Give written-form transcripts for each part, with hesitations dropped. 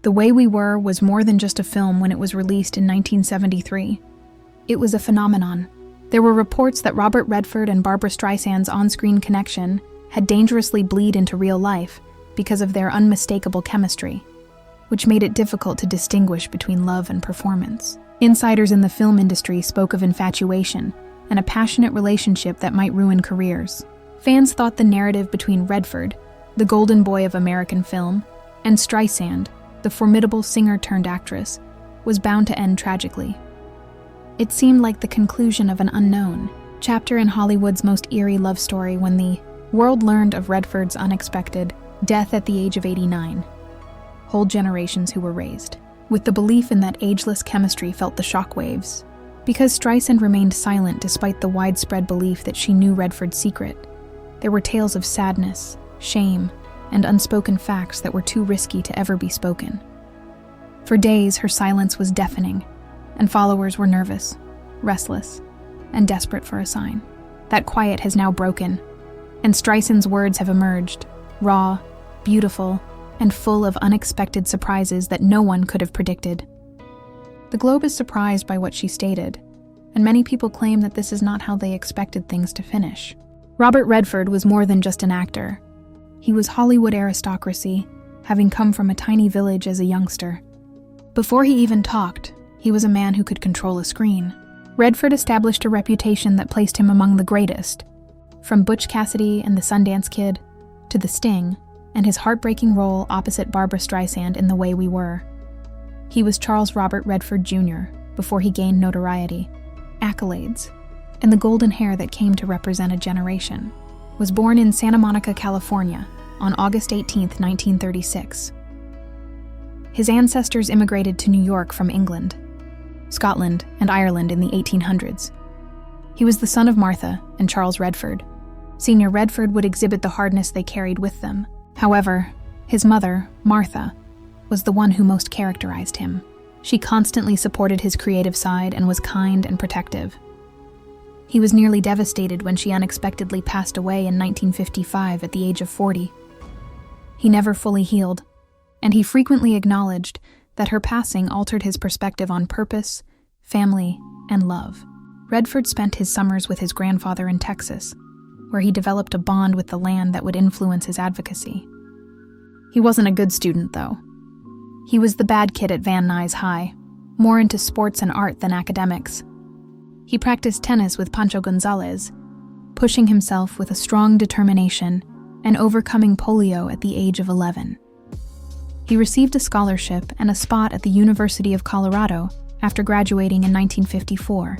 The Way We Were was more than just a film when it was released in 1973. It was a phenomenon. There were reports that Robert Redford and Barbra Streisand's on-screen connection had dangerously bleed into real life because of their unmistakable chemistry, which made it difficult to distinguish between love and performance. Insiders in the film industry spoke of infatuation and a passionate relationship that might ruin careers. Fans thought the narrative between Redford, the golden boy of American film, and Streisand, the formidable singer-turned-actress, was bound to end tragically. It seemed like the conclusion of an unknown chapter in Hollywood's most eerie love story when the world learned of Redford's unexpected death at the age of 89. Whole generations who were raised with the belief in that ageless chemistry felt the shockwaves. Because Streisand remained silent despite the widespread belief that she knew Redford's secret, there were tales of sadness, shame, and unspoken facts that were too risky to ever be spoken. For days, her silence was deafening, and followers were nervous, restless, and desperate for a sign. That quiet has now broken, and Streisand's words have emerged, raw, beautiful, and full of unexpected surprises that no one could have predicted. The Globe is surprised by what she stated, and many people claim that this is not how they expected things to finish. Robert Redford was more than just an actor. He was Hollywood aristocracy, having come from a tiny village as a youngster. Before he even talked, he was a man who could control a screen. Redford established a reputation that placed him among the greatest, from Butch Cassidy and the Sundance Kid to The Sting, and his heartbreaking role opposite Barbra Streisand in The Way We Were. He was Charles Robert Redford Jr. before he gained notoriety, accolades, and the golden hair that came to represent a generation. Was born in Santa Monica, California, on August 18, 1936. His ancestors immigrated to New York from England, Scotland, and Ireland in the 1800s. He was the son of Martha and Charles Redford. Senior Redford would exhibit the hardness they carried with them. However, his mother, Martha, was the one who most characterized him. She constantly supported his creative side and was kind and protective. He was nearly devastated when she unexpectedly passed away in 1955 at the age of 40. He never fully healed, and he frequently acknowledged that her passing altered his perspective on purpose, family, and love. Redford spent his summers with his grandfather in Texas, where he developed a bond with the land that would influence his advocacy. He wasn't a good student, though. He was the bad kid at Van Nuys High, more into sports and art than academics. He practiced tennis with Pancho Gonzalez, pushing himself with a strong determination and overcoming polio at the age of 11. He received a scholarship and a spot at the University of Colorado after graduating in 1954,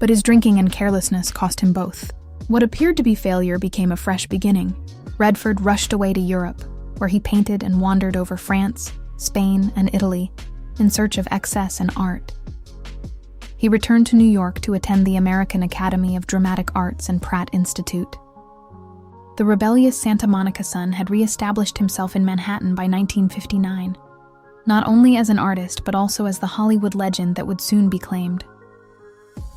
but his drinking and carelessness cost him both. What appeared to be failure became a fresh beginning. Redford rushed away to Europe, where he painted and wandered over France, Spain, and Italy in search of excess and art. He returned to New York to attend the American Academy of Dramatic Arts and Pratt Institute. The rebellious Santa Monica son had re-established himself in Manhattan by 1959, not only as an artist but also as the Hollywood legend that would soon be claimed.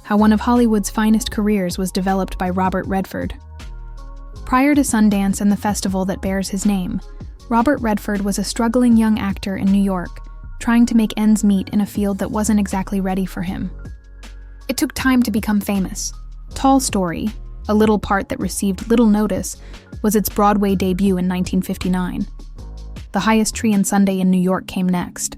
How one of Hollywood's finest careers was developed by Robert Redford. Prior to Sundance and the festival that bears his name, Robert Redford was a struggling young actor in New York, trying to make ends meet in a field that wasn't exactly ready for him. It took time to become famous. Tall Story, a little part that received little notice, was its Broadway debut in 1959. The Highest Tree and Sunday in New York came next.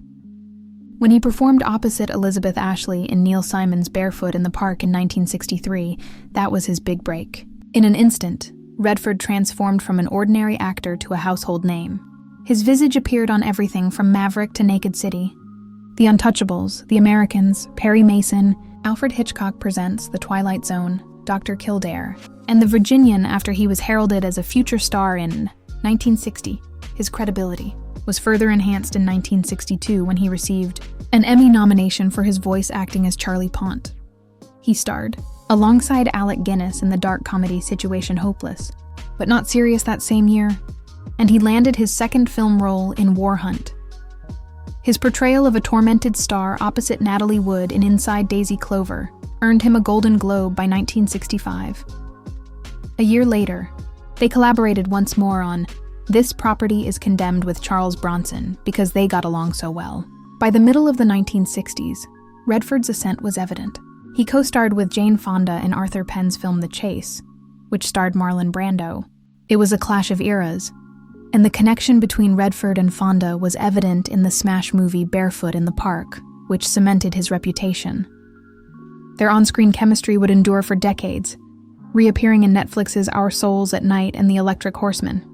When he performed opposite Elizabeth Ashley in Neil Simon's Barefoot in the Park in 1963, that was his big break. In an instant, Redford transformed from an ordinary actor to a household name. His visage appeared on everything from Maverick to Naked City. The Untouchables, The Americans, Perry Mason, Alfred Hitchcock Presents, The Twilight Zone, Dr. Kildare, and The Virginian after he was heralded as a future star in 1960. His credibility was further enhanced in 1962 when he received an Emmy nomination for his voice acting as Charlie Pont. He starred alongside Alec Guinness in the dark comedy Situation Hopeless, but Not Serious that same year, and he landed his second film role in War Hunt. His portrayal of a tormented star opposite Natalie Wood in Inside Daisy Clover earned him a Golden Globe by 1965. A year later, they collaborated once more on This property is condemned with Charles Bronson because they got along so well. By the middle of the 1960s, Redford's ascent was evident. He co-starred with Jane Fonda in Arthur Penn's film The Chase, which starred Marlon Brando. It was a clash of eras, and the connection between Redford and Fonda was evident in the smash movie Barefoot in the Park, which cemented his reputation. Their on-screen chemistry would endure for decades, reappearing in Netflix's Our Souls at Night and The Electric Horseman.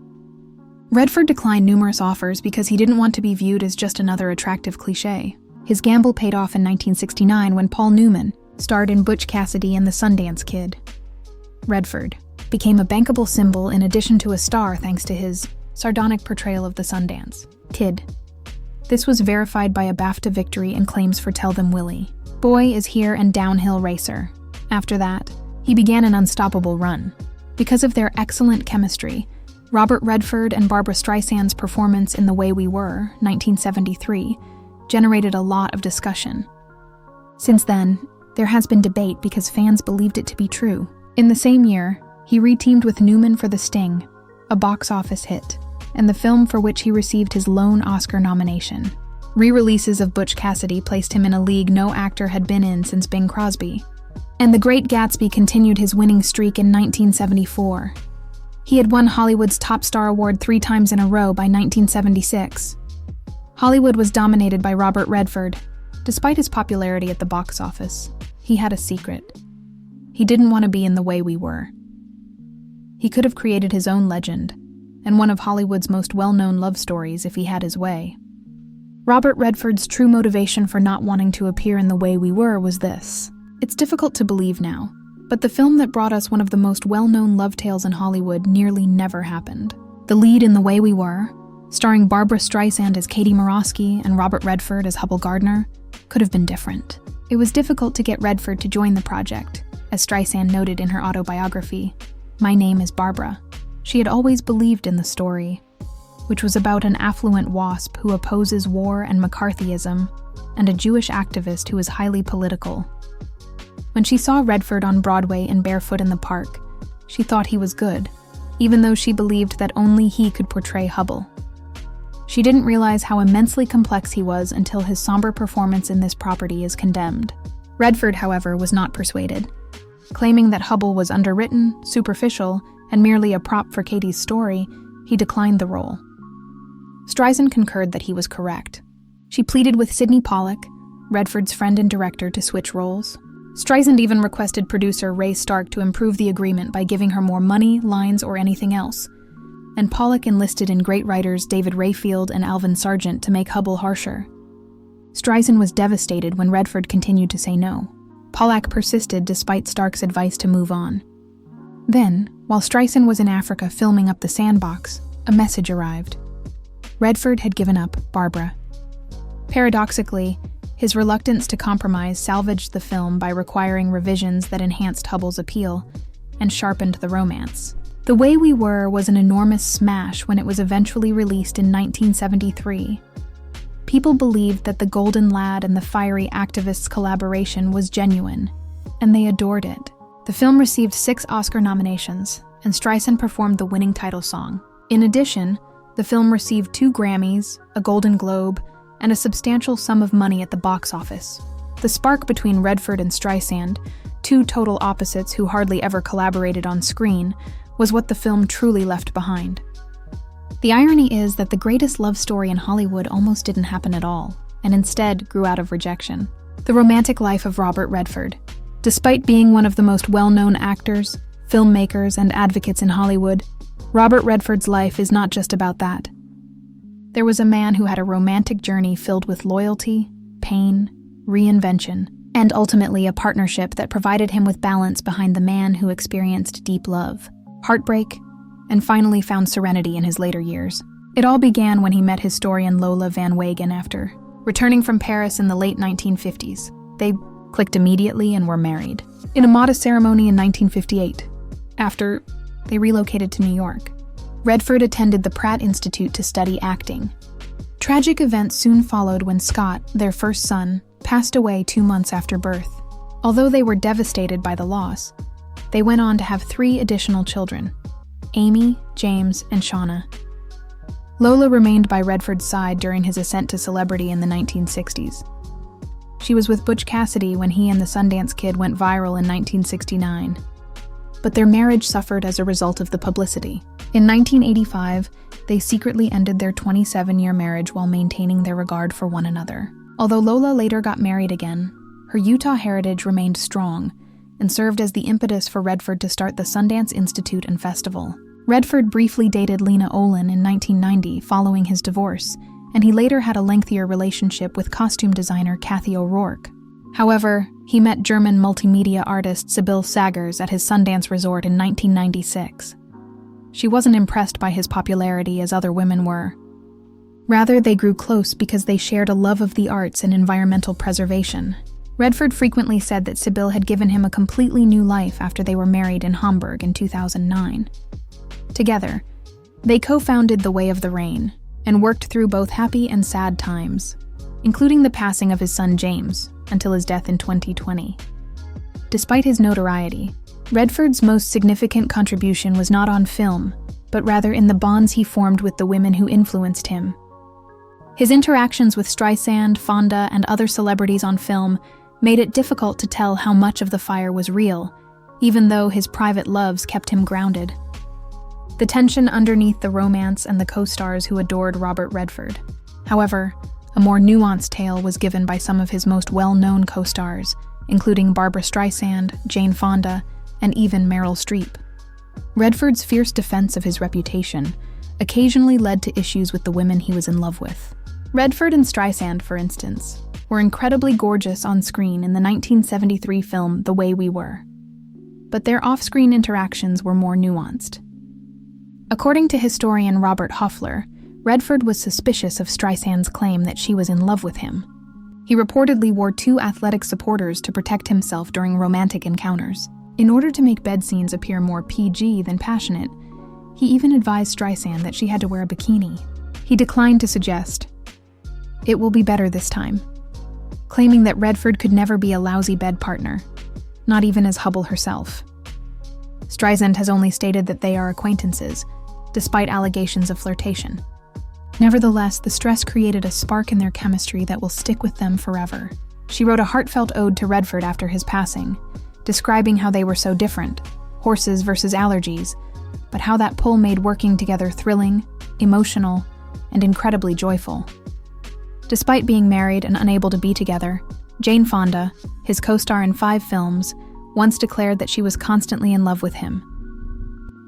Redford declined numerous offers because he didn't want to be viewed as just another attractive cliché. His gamble paid off in 1969 when Paul Newman starred in Butch Cassidy and the Sundance Kid. Redford became a bankable symbol in addition to a star thanks to his sardonic portrayal of the Sundance Kid. This was verified by a BAFTA victory and claims for Tell Them Willie. Boy is Here and Downhill Racer. After that, he began an unstoppable run. Because of their excellent chemistry, Robert Redford and Barbra Streisand's performance in The Way We Were, 1973, generated a lot of discussion. Since then, there has been debate because fans believed it to be true. In the same year, he re-teamed with Newman for The Sting, a box office hit, and the film for which he received his lone Oscar nomination. Re-releases of Butch Cassidy placed him in a league no actor had been in since Bing Crosby. And The Great Gatsby continued his winning streak in 1974. He had won Hollywood's Top Star Award 3 times in a row by 1976. Hollywood was dominated by Robert Redford. Despite his popularity at the box office, he had a secret. He didn't want to be in The Way We Were. He could have created his own legend, and one of Hollywood's most well-known love stories if he had his way. Robert Redford's true motivation for not wanting to appear in The Way We Were was this. It's difficult to believe now, but the film that brought us one of the most well-known love tales in Hollywood nearly never happened. The lead in The Way We Were, starring Barbra Streisand as Katie Morosky and Robert Redford as Hubble Gardner, could have been different. It was difficult to get Redford to join the project, as Streisand noted in her autobiography, "My name is Barbara." She had always believed in the story, which was about an affluent WASP who opposes war and McCarthyism, and a Jewish activist who is highly political. When she saw Redford on Broadway in Barefoot in the Park, she thought he was good, even though she believed that only he could portray Hubble. She didn't realize how immensely complex he was until his somber performance in this property is condemned. Redford, however, was not persuaded. Claiming that Hubble was underwritten, superficial, and merely a prop for Katie's story, he declined the role. Streisand concurred that he was correct. She pleaded with Sidney Pollack, Redford's friend and director, to switch roles. Streisand even requested producer Ray Stark to improve the agreement by giving her more money, lines, or anything else. And Pollack enlisted in great writers David Rayfield and Alvin Sargent to make Hubble harsher. Streisand was devastated when Redford continued to say no. Pollack persisted despite Stark's advice to move on. Then, while Streisand was in Africa filming Up the Sandbox, a message arrived. Redford had given up Barbara. Paradoxically, his reluctance to compromise salvaged the film by requiring revisions that enhanced Hubble's appeal and sharpened the romance. The Way We Were was an enormous smash when it was eventually released in 1973. People believed that the Golden Lad and the fiery activists' collaboration was genuine, and they adored it. The film received 6 Oscar nominations, and Streisand performed the winning title song. In addition, the film received 2 Grammys, a Golden Globe, and a substantial sum of money at the box office. The spark between Redford and Streisand, 2 total opposites who hardly ever collaborated on screen, was what the film truly left behind. The irony is that the greatest love story in Hollywood almost didn't happen at all, and instead grew out of rejection. The romantic life of Robert Redford. Despite being one of the most well-known actors, filmmakers, and advocates in Hollywood, Robert Redford's life is not just about that. There was a man who had a romantic journey filled with loyalty, pain, reinvention, and ultimately a partnership that provided him with balance behind the man who experienced deep love, heartbreak, and finally found serenity in his later years. It all began when he met historian Lola Van Wagen after returning from Paris in the late 1950s. They clicked immediately and were married in a modest ceremony in 1958. After, they relocated to New York. Redford attended the Pratt Institute to study acting. Tragic events soon followed when Scott, their first son, passed away 2 months after birth. Although they were devastated by the loss, they went on to have 3 additional children, Amy, James, and Shauna. Lola remained by Redford's side during his ascent to celebrity in the 1960s. She was with Butch Cassidy when he and the Sundance Kid went viral in 1969. But their marriage suffered as a result of the publicity. In 1985, they secretly ended their 27-year marriage while maintaining their regard for one another. Although Lola later got married again, her Utah heritage remained strong and served as the impetus for Redford to start the Sundance Institute and Festival. Redford briefly dated Lena Olin in 1990 following his divorce, and he later had a lengthier relationship with costume designer Kathy O'Rourke. However, he met German multimedia artist Sibylle Sagers at his Sundance resort in 1996. She wasn't impressed by his popularity as other women were. Rather, they grew close because they shared a love of the arts and environmental preservation. Redford frequently said that Sibylle had given him a completely new life after they were married in Hamburg in 2009. Together, they co-founded The Way of the Rain and worked through both happy and sad times, including the passing of his son James, until his death in 2020. Despite his notoriety, Redford's most significant contribution was not on film, but rather in the bonds he formed with the women who influenced him. His interactions with Streisand, Fonda, and other celebrities on film made it difficult to tell how much of the fire was real, even though his private loves kept him grounded. The tension underneath the romance and the co-stars who adored Robert Redford. However, a more nuanced tale was given by some of his most well-known co-stars, including Barbra Streisand, Jane Fonda, and even Meryl Streep. Redford's fierce defense of his reputation occasionally led to issues with the women he was in love with. Redford and Streisand, for instance, were incredibly gorgeous on screen in the 1973 film The Way We Were. But their off-screen interactions were more nuanced. According to historian Robert Hoffler, Redford was suspicious of Streisand's claim that she was in love with him. He reportedly wore 2 athletic supporters to protect himself during romantic encounters. In order to make bed scenes appear more PG than passionate, he even advised Streisand that she had to wear a bikini. He declined to suggest, "It will be better this time," claiming that Redford could never be a lousy bed partner, not even as Hubble herself. Streisand has only stated that they are acquaintances, despite allegations of flirtation. Nevertheless, the stress created a spark in their chemistry that will stick with them forever. She wrote a heartfelt ode to Redford after his passing, describing how they were so different, horses versus allergies, but how that pull made working together thrilling, emotional, and incredibly joyful. Despite being married and unable to be together, Jane Fonda, his co-star in 5 films, once declared that she was constantly in love with him.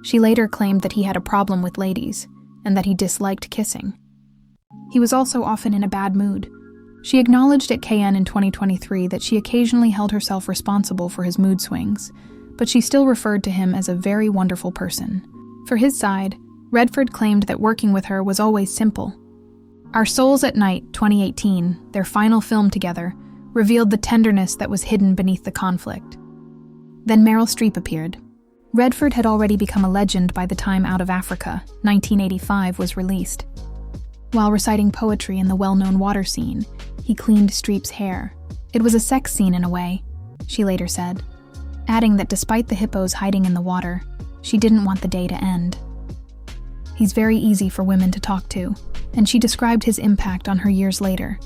She later claimed that he had a problem with ladies, and that he disliked kissing. He was also often in a bad mood. She acknowledged at KN in 2023 that she occasionally held herself responsible for his mood swings, but she still referred to him as a very wonderful person. For his side, Redford claimed that working with her was always simple. Our Souls at Night, 2018, their final film together, revealed the tenderness that was hidden beneath the conflict. Then Meryl Streep appeared. Redford had already become a legend by the time Out of Africa, 1985, was released. While reciting poetry in the well-known water scene, he cleaned Streep's hair. It was a sex scene in a way, she later said, adding that despite the hippos hiding in the water, she didn't want the day to end. He's very easy for women to talk to, and she described his impact on her years later.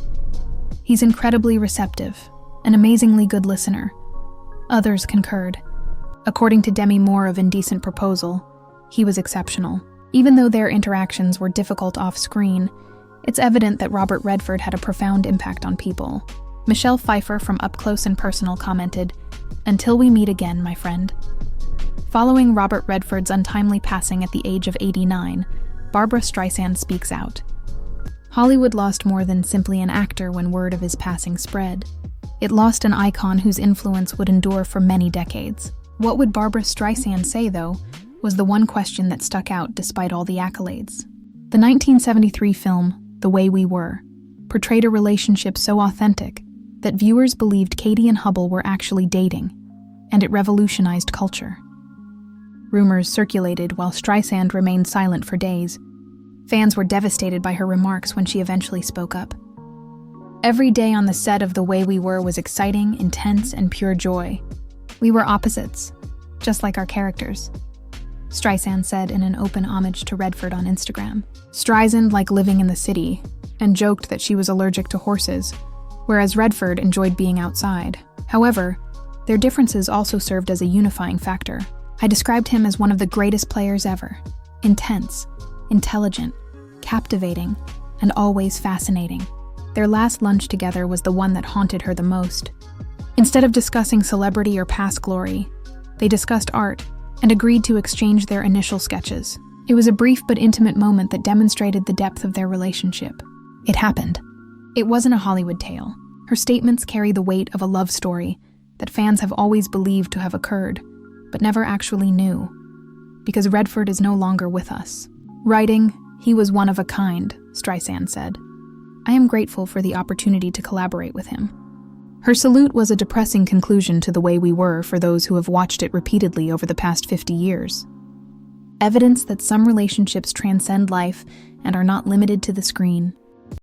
He's incredibly receptive, an amazingly good listener. Others concurred. According to Demi Moore of Indecent Proposal, he was exceptional. Even though their interactions were difficult off-screen, it's evident that Robert Redford had a profound impact on people. Michelle Pfeiffer from Up Close and Personal commented, "Until we meet again, my friend." Following Robert Redford's untimely passing at the age of 89, Barbra Streisand speaks out. Hollywood lost more than simply an actor when word of his passing spread. It lost an icon whose influence would endure for many decades. What would Barbra Streisand say, though, was the one question that stuck out despite all the accolades. The 1973 film, The Way We Were, portrayed a relationship so authentic that viewers believed Katie and Hubble were actually dating, and it revolutionized culture. Rumors circulated while Streisand remained silent for days. Fans were devastated by her remarks when she eventually spoke up. Every day on the set of The Way We Were was exciting, intense, and pure joy. We were opposites, just like our characters. Streisand said in an open homage to Redford on Instagram. Streisand liked living in the city and joked that she was allergic to horses, whereas Redford enjoyed being outside. However, their differences also served as a unifying factor. I described him as one of the greatest players ever. Intense, intelligent, captivating, and always fascinating. Their last lunch together was the one that haunted her the most. Instead of discussing celebrity or past glory, they discussed art and agreed to exchange their initial sketches. It was a brief but intimate moment that demonstrated the depth of their relationship. It happened. It wasn't a Hollywood tale. Her statements carry the weight of a love story that fans have always believed to have occurred, but never actually knew, because Redford is no longer with us. Writing, "He was one of a kind," Streisand said. "I am grateful for the opportunity to collaborate with him." Her salute was a depressing conclusion to the way we were for those who have watched it repeatedly over the past 50 years. Evidence that some relationships transcend life and are not limited to the screen.